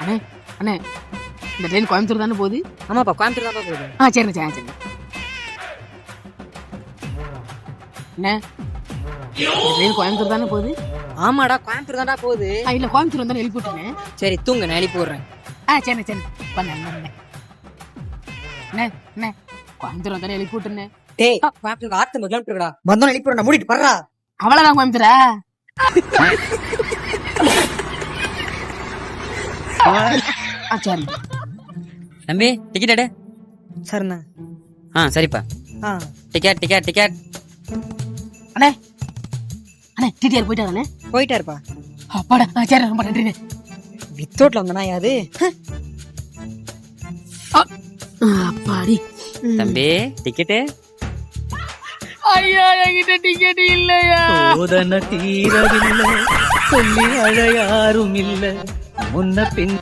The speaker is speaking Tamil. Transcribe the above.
அண்ணே அண்ணே இந்த ட்ரெயின் கோயம்புத்தூர் தானே போகுது? ஆமாப்பா, கோயம்புத்தூர் தான் போகுது. சரிண்ணே சரிண்ணே. அண்ணே இந்த ட்ரெயின் கோயம்புத்தூர் தானே போகுது? ஆமாடா, கோயம்புத்தூர் தான்டா போகுது. இல்லை கோயம்புத்தூர் வந்தாலும் எழுப்பி விட்டுனே. சரி தூங்க, நான் எழுப்பி விடுறேன். சரிண்ணே சரிண்ணே பண்ணேன். அண்ணே அண்ணே கோயம்புத்தூர் வந்தாலும் எழுப்பி விட்டுனே. டேய், கோயம்புத்தூர் 8 கிலோமீட்டர்டா. வந்தோம் எழுப்பி விடுறேன், மூடிட்டு படுறா. அவ்வளோதான் கோயம்புத்தூரா? சரி தம்பி, டிக்கெட் எடு. சரிண்ணா. சரிப்பா. Ticket ticket ticket. அண்ணே அண்ணே டிடிஆர் போயிட்டாங்கண்ணே. போயிட்டாருப்பா. அப்பாடா சரி ரொம்ப நன்றிண்ணே. வித்தோட்ல வந்தனா யாது அப்பாடி. தம்பி டிக்கெட்டு. ஐயா என்கிட்ட டிக்கெட் இல்லையா? சோதனை தீரவில்லை, சொல்லி அழ யாரும் இல்லை, முன்ன பின்